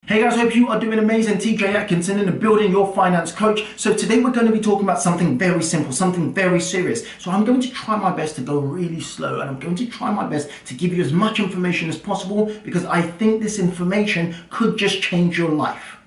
Hey guys, hope you are doing amazing. TJ Atkinson in the building, your finance coach. So today we're going to be talking about something very simple, something very serious. So I'm going to try my best to go really slow, and I'm going to try my best to give you as much information as possible because I think this information could just change your life.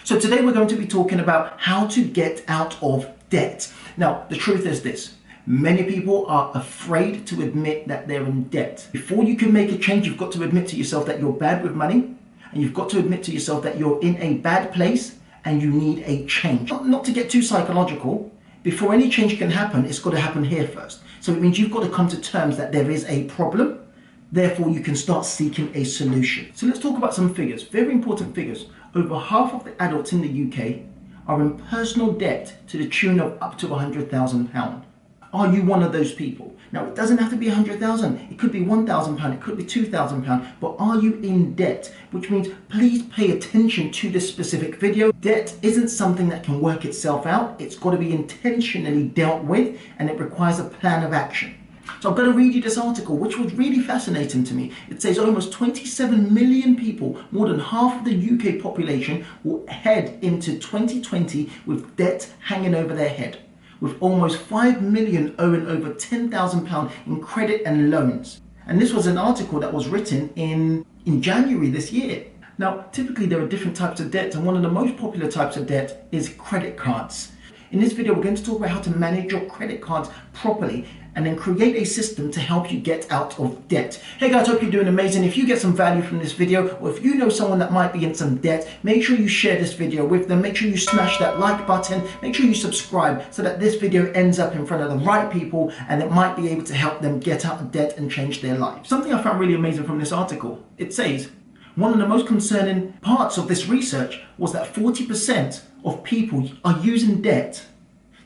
So today we're going to be talking about how to get out of debt. Now, the truth is this. Many people are afraid to admit that they're in debt. Before you can make a change, you've got to admit to yourself that you're bad with money. And you've got to admit to yourself that you're in a bad place and you need a change. Not to get too psychological, before any change can happen, it's got to happen here first. So it means you've got to come to terms that there is a problem, therefore you can start seeking a solution. So let's talk about some figures, very important figures. Over half of the adults in the UK are in personal debt to the tune of up to £100,000. Are you one of those people? Now, it doesn't have to be 100,000. It could be 1,000 pounds. It could be 2,000 pounds. But are you in debt? Which means please pay attention to this specific video. Debt isn't something that can work itself out. It's got to be intentionally dealt with, and it requires a plan of action. So I'm going to read you this article, which was really fascinating to me. It says almost 27 million people, more than half of the UK population, will head into 2020 with debt hanging over their head, with almost 5 million owing over £10,000 in credit and loans. And this was an article that was written in January this year. Now, typically there are different types of debt, and one of the most popular types of debt is credit cards. In this video, we're going to talk about how to manage your credit cards properly and then create a system to help you get out of debt. Hey guys, hope you're doing amazing. If you get some value from this video, or if you know someone that might be in some debt, make sure you share this video with them. Make sure you smash that like button. Make sure you subscribe so that this video ends up in front of the right people and it might be able to help them get out of debt and change their lives. Something I found really amazing from this article, it says, one of the most concerning parts of this research was that 40% of people are using debt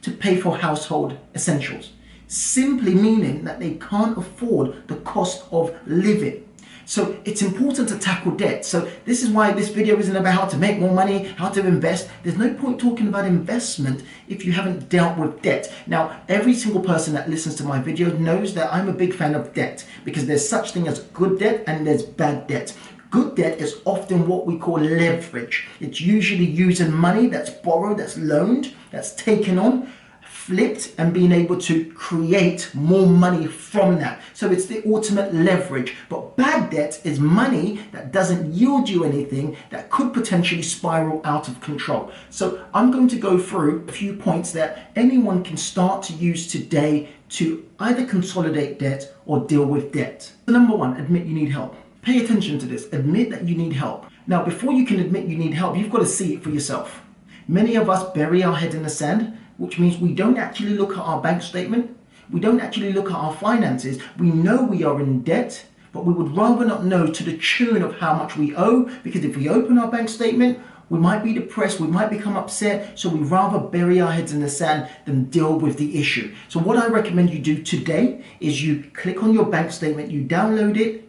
to pay for household essentials, simply meaning that they can't afford the cost of living. So it's important to tackle debt. So this is why this video isn't about how to make more money, how to invest. There's no point talking about investment if you haven't dealt with debt. Now, every single person that listens to my video knows that I'm a big fan of debt because there's such thing as good debt and there's bad debt. Good debt is often what we call leverage. It's usually using money that's borrowed, that's loaned, that's taken on, flipped, and being able to create more money from that. So it's the ultimate leverage. But bad debt is money that doesn't yield you anything, that could potentially spiral out of control. So I'm going to go through a few points that anyone can start to use today to either consolidate debt or deal with debt. So number one, admit you need help. Pay attention to this. Admit that you need help. Now, before you can admit you need help, you've got to see it for yourself. Many of us bury our head in the sand, which means we don't actually look at our bank statement. We don't actually look at our finances. We know we are in debt, but we would rather not know to the tune of how much we owe, because if we open our bank statement, we might be depressed, we might become upset, so we rather bury our heads in the sand than deal with the issue. So what I recommend you do today is you click on your bank statement, you download it,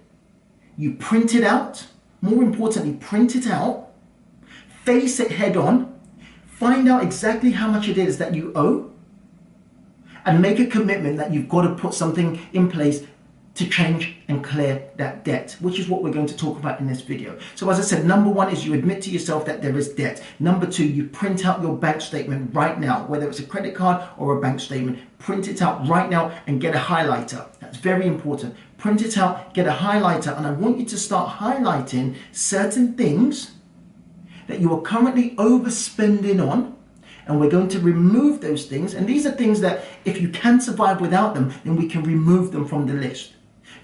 you print it out, more importantly, print it out, face it head on, find out exactly how much it is that you owe, and make a commitment that you've got to put something in place to change and clear that debt, which is what we're going to talk about in this video. So as I said, number one is you admit to yourself that there is debt. Number two, you print out your bank statement right now, whether it's a credit card or a bank statement. Print it out right now and get a highlighter. That's very important. Print it out, get a highlighter, and I want you to start highlighting certain things that you are currently overspending on, and we're going to remove those things. And these are things that if you can survive without them, then we can remove them from the list.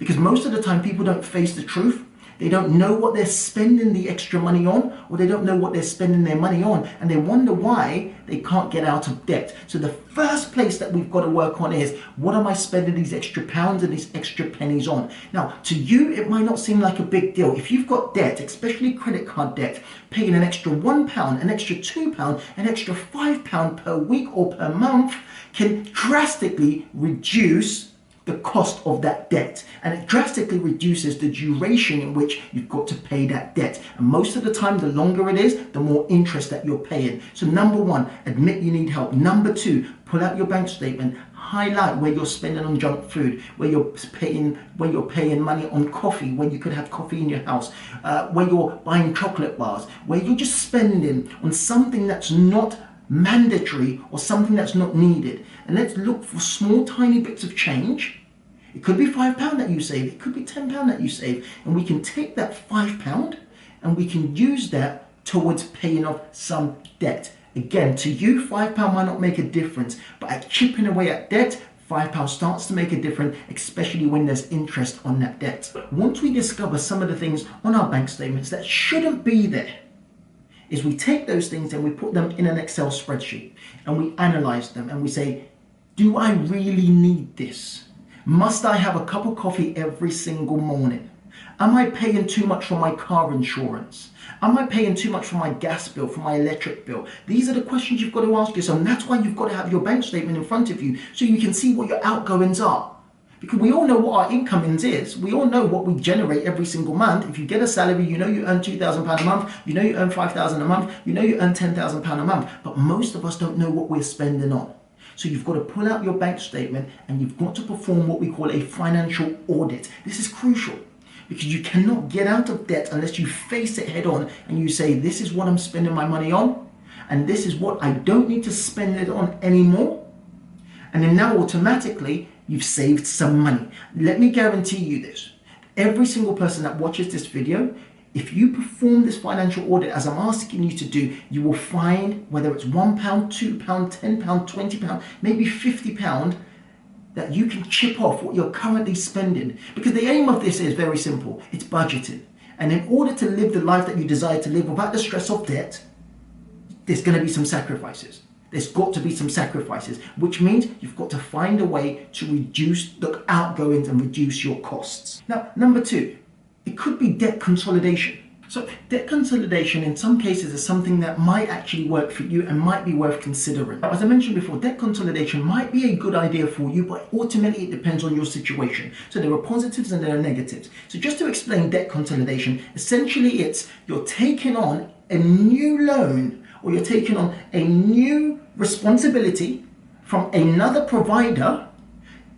Because most of the time people don't face the truth. They don't know what they're spending the extra money on, or they don't know what they're spending their money on, and they wonder why they can't get out of debt. So the first place that we've got to work on is, what am I spending these extra pounds and these extra pennies on? Now, to you, it might not seem like a big deal. If you've got debt, especially credit card debt, paying an extra £1, an extra £2, an extra £5 per week or per month can drastically reduce the cost of that debt, and it drastically reduces the duration in which you've got to pay that debt. And most of the time, the longer it is, the more interest that you're paying. So number one, admit you need help. Number two, pull out your bank statement, highlight where you're spending on junk food, where you're paying money on coffee when you could have coffee in your house, where you're buying chocolate bars, where you're just spending on something that's not mandatory or something that's not needed. And let's look for small tiny bits of change. It could be £5 that you save, it could be £10 that you save, and we can take that £5 and we can use that towards paying off some debt. Again, to you, £5 might not make a difference, but at chipping away at debt, £5 starts to make a difference, especially when there's interest on that debt. Once we discover some of the things on our bank statements that shouldn't be there, is we take those things and we put them in an Excel spreadsheet and we analyze them and we say, do I really need this? Must I have a cup of coffee every single morning? Am I paying too much for my car insurance? Am I paying too much for my gas bill, for my electric bill? These are the questions you've got to ask yourself, and that's why you've got to have your bank statement in front of you so you can see what your outgoings are. Because we all know what our incomings is. We all know what we generate every single month. If you get a salary, you know you earn £2,000 a month, you know you earn £5,000 a month, you know you earn £10,000 a month, but most of us don't know what we're spending on. So you've got to pull out your bank statement and you've got to perform what we call a financial audit. This is crucial because you cannot get out of debt unless you face it head on and you say, this is what I'm spending my money on and this is what I don't need to spend it on anymore. And then now automatically you've saved some money. Let me guarantee you this. Every single person that watches this video, if you perform this financial audit as I'm asking you to do, you will find whether it's £1, £2, £10, £20, maybe £50 that you can chip off what you're currently spending. Because the aim of this is very simple. It's budgeting. And in order to live the life that you desire to live without the stress of debt, there's going to be some sacrifices. There's got to be some sacrifices, which means you've got to find a way to reduce the outgoings and reduce your costs. Now, number two, it could be debt consolidation. So debt consolidation in some cases is something that might actually work for you and might be worth considering. As I mentioned before, debt consolidation might be a good idea for you, but ultimately it depends on your situation. So there are positives and there are negatives. So just to explain debt consolidation, essentially it's you're taking on a new loan or you're taking on a new responsibility from another provider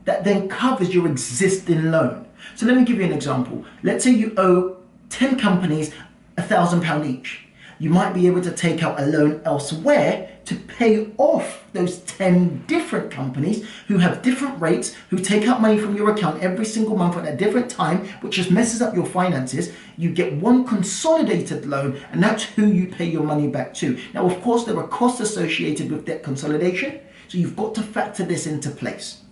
that then covers your existing loan. So let me give you an example. Let's say you owe 10 companies £1,000 each. You might be able to take out a loan elsewhere to pay off those 10 different companies who have different rates, who take out money from your account every single month at a different time, which just messes up your finances. You get one consolidated loan, and that's who you pay your money back to. Now, of course, there are costs associated with debt consolidation, so you've got to factor this into place.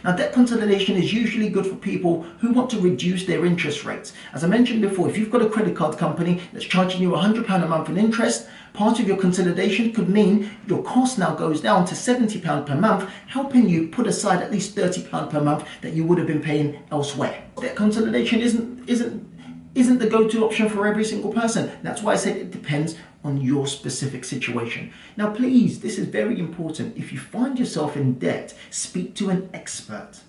Now, debt consolidation is usually good for people who want to reduce their interest rates. As I mentioned before, if you've got a credit card company that's charging you £100 a month in interest, part of your consolidation could mean your cost now goes down to £70 per month, helping you put aside at least £30 per month that you would have been paying elsewhere. Debt consolidation isn't the go-to option for every single person. That's why I said it depends on your specific situation. Now, please, this is very important. If you find yourself in debt, speak to an expert.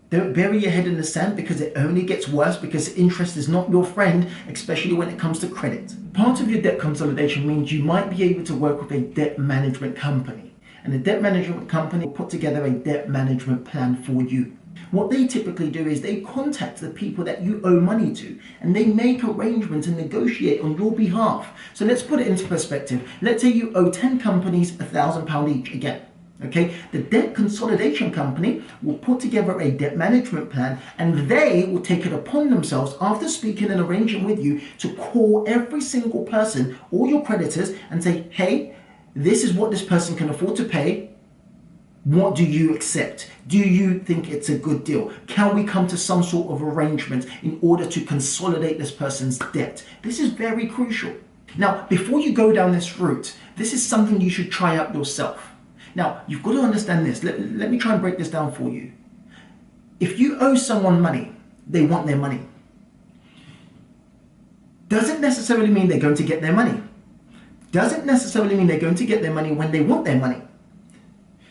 Don't bury your head in the sand because it only gets worse because interest is not your friend, especially when it comes to credit. Part of your debt consolidation means you might be able to work with a debt management company. And the debt management company will put together a debt management plan for you. What they typically do is they contact the people that you owe money to and they make arrangements and negotiate on your behalf. So let's put it into perspective. Let's say you owe 10 companies £1,000 each again. Okay, the debt consolidation company will put together a debt management plan and they will take it upon themselves after speaking and arranging with you to call every single person, all your creditors, and say, hey, this is what this person can afford to pay. What do you accept? Do you think it's a good deal? Can we come to some sort of arrangement in order to consolidate this person's debt? This is very crucial. Now, before you go down this route, this is something you should try out yourself. Now, you've got to understand this. Let me try and break this down for you. If you owe someone money, they want their money. Doesn't necessarily mean they're going to get their money. Doesn't necessarily mean they're going to get their money when they want their money.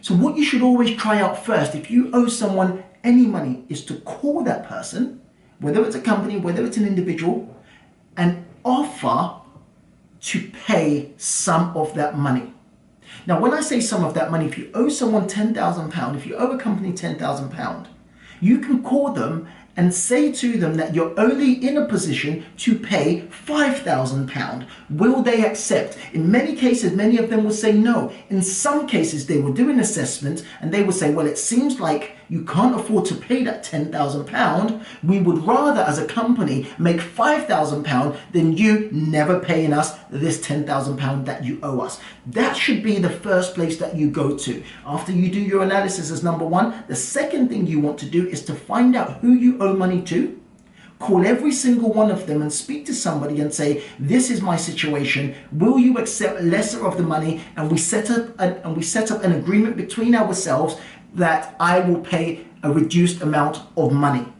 So what you should always try out first, if you owe someone any money is to call that person, whether it's a company, whether it's an individual, and offer to pay some of that money. Now, when I say some of that money, if you owe someone £10,000, if you owe a company £10,000, you can call them and say to them that you're only in a position to pay £5,000. Will they accept? In many cases, many of them will say no. In some cases, they will do an assessment and they will say, well, it seems like you can't afford to pay that £10,000. We would rather, as a company, make £5,000 than you never paying us this £10,000 that you owe us. That should be the first place that you go to. After you do your analysis as number one, the second thing you want to do is to find out who you owe money to. Call every single one of them and speak to somebody and say, this is my situation. Will you accept lesser of the money? And we set up an agreement between ourselves that I will pay a reduced amount of money.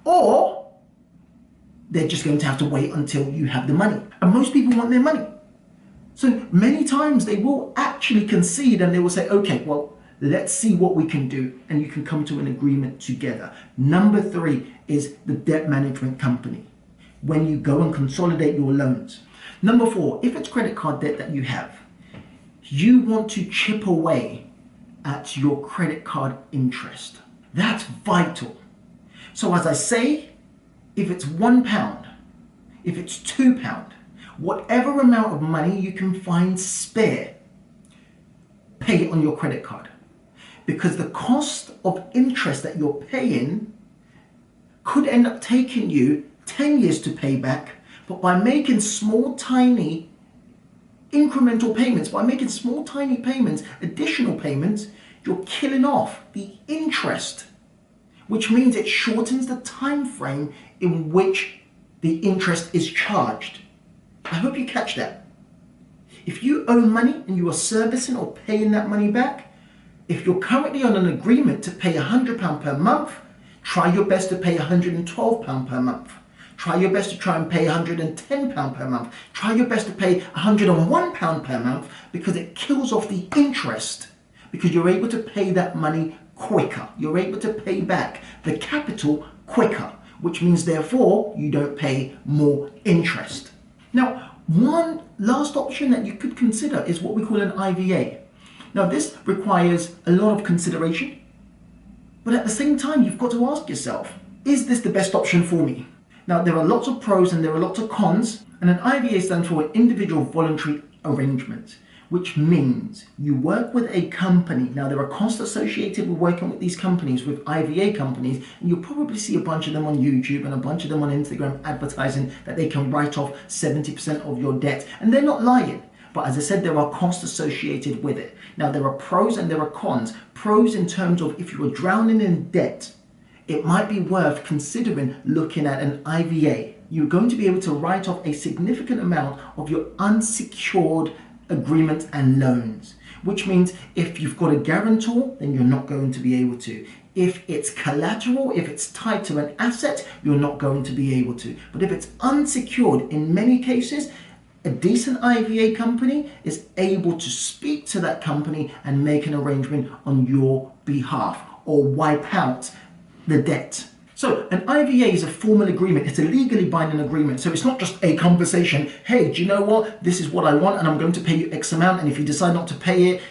Or they're just going to have to wait until you have the money. And most people want their money. So many times they will actually concede and they will say, okay, well, let's see what we can do. And you can come to an agreement together. Number three is the debt management company, when you go and consolidate your loans. Number four, if it's credit card debt that you have, you want to chip away at your credit card interest. That's vital. So as I say, if it's £1, if it's £2, whatever amount of money you can find spare, pay it on your credit card. Because the cost of interest that you're paying could end up taking you 10 years to pay back, but by making small, tiny incremental payments, by making small, tiny payments, additional payments, you're killing off the interest, which means it shortens the time frame in which the interest is charged. I hope you catch that. If you owe money and you are servicing or paying that money back, if you're currently on an agreement to pay £100 per month, try your best to pay £112 per month. Try your best to try and pay £110 per month. Try your best to pay £101 per month, because it kills off the interest, because you're able to pay that money quicker. You're able to pay back the capital quicker, which means therefore you don't pay more interest. Now, one last option that you could consider is what we call an IVA. Now, this requires a lot of consideration, but at the same time, you've got to ask yourself, is this the best option for me? Now, there are lots of pros and there are lots of cons, and an IVA stands for an individual voluntary arrangement, which means you work with a company. Now, there are costs associated with working with these companies, with IVA companies, and you'll probably see a bunch of them on YouTube and a bunch of them on Instagram advertising that they can write off 70% of your debt, and they're not lying. But as I said, there are costs associated with it. Now, there are pros and there are cons. Pros in terms of if you are drowning in debt, it might be worth considering looking at an IVA. You're going to be able to write off a significant amount of your unsecured agreements and loans, which means if you've got a guarantor, then you're not going to be able to. If it's collateral, if it's tied to an asset, you're not going to be able to. But if it's unsecured, in many cases, a decent IVA company is able to speak to that company and make an arrangement on your behalf or wipe out the debt. So an IVA is a formal agreement. It's a legally binding agreement. So it's not just a conversation. Hey, do you know what? This is what I want and I'm going to pay you X amount. And if you decide not to pay it,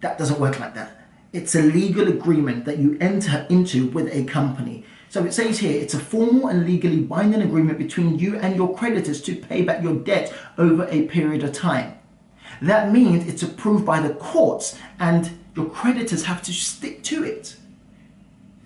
that doesn't work like that. It's a legal agreement that you enter into with a company. So it says here, it's a formal and legally binding agreement between you and your creditors to pay back your debt over a period of time. That means it's approved by the courts and your creditors have to stick to it.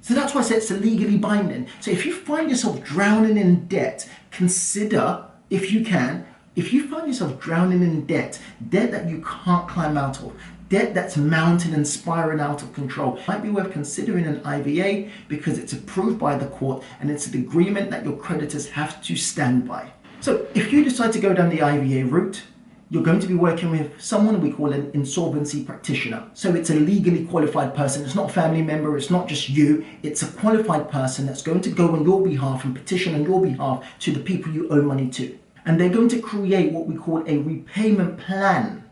So that's why I say it's legally binding. So if you find yourself drowning in debt, consider, if you find yourself drowning in debt that you can't climb out of, debt that's mounting and spiraling out of control, it might be worth considering an IVA because it's approved by the court and it's an agreement that your creditors have to stand by. So if you decide to go down the IVA route, you're going to be working with someone we call an insolvency practitioner. So it's a legally qualified person. It's not a family member. It's not just you. It's a qualified person that's going to go on your behalf and petition on your behalf to the people you owe money to. And they're going to create what we call a repayment plan.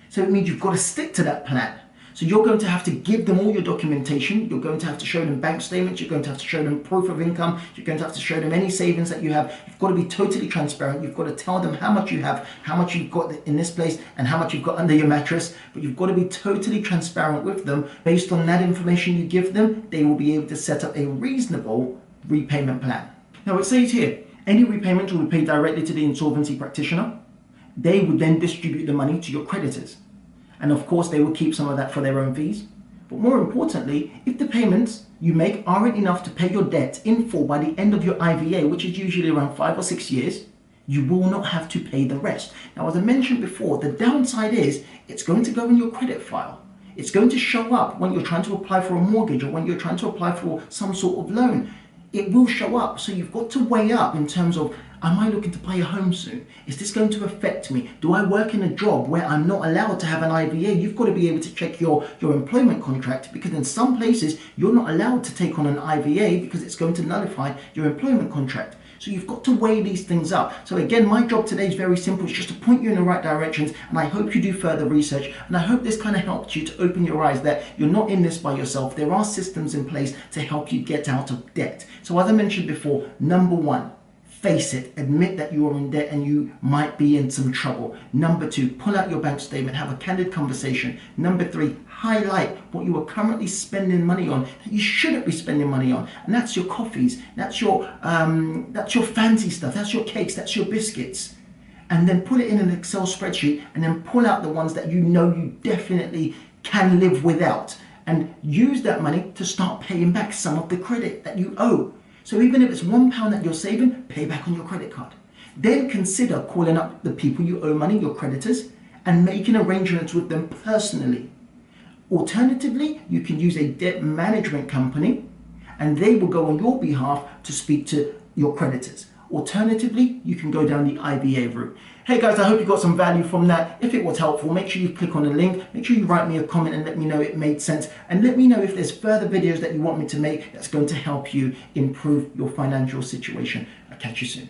So it means you've got to stick to that plan. So you're going to have to give them all your documentation. You're going to have to show them bank statements. You're going to have to show them proof of income. You're going to have to show them any savings that you have. You've got to be totally transparent. You've got to tell them how much you have, how much you've got in this place, and how much you've got under your mattress. But you've got to be totally transparent with them. Based on that information you give them, they will be able to set up a reasonable repayment plan. Now it says here, any repayment will be paid directly to the insolvency practitioner. They would then distribute the money to your creditors. And of course, they will keep some of that for their own fees. But more importantly, if the payments you make aren't enough to pay your debt in full by the end of your IVA, which is usually around 5 or 6 years, you will not have to pay the rest. Now, as I mentioned before, the downside is it's going to go in your credit file. It's going to show up when you're trying to apply for a mortgage or when you're trying to apply for some sort of loan. It will show up. So you've got to weigh up in terms of, am I looking to buy a home soon? Is this going to affect me? Do I work in a job where I'm not allowed to have an IVA? You've got to be able to check your employment contract, because in some places you're not allowed to take on an IVA because it's going to nullify your employment contract. So you've got to weigh these things up. So again, my job today is very simple. It's just to point you in the right directions, and I hope you do further research, and I hope this kind of helped you to open your eyes that you're not in this by yourself. There are systems in place to help you get out of debt. So as I mentioned before, number one, face it, admit that you are in debt and you might be in some trouble. Number two, pull out your bank statement, have a candid conversation. Number three, highlight what you are currently spending money on that you shouldn't be spending money on. And that's your coffees, that's your fancy stuff, that's your cakes, that's your biscuits. And then put it in an Excel spreadsheet and then pull out the ones that you know you definitely can live without. And use that money to start paying back some of the credit that you owe. So even if it's £1 that you're saving, pay back on your credit card. Then consider calling up the people you owe money, your creditors, and making arrangements with them personally. Alternatively, you can use a debt management company and they will go on your behalf to speak to your creditors. Alternatively, you can go down the IVA route. Hey guys, I hope you got some value from that. If it was helpful, make sure you click on the link, make sure you write me a comment and let me know it made sense, and let me know if there's further videos that you want me to make that's going to help you improve your financial situation. I'll catch you soon.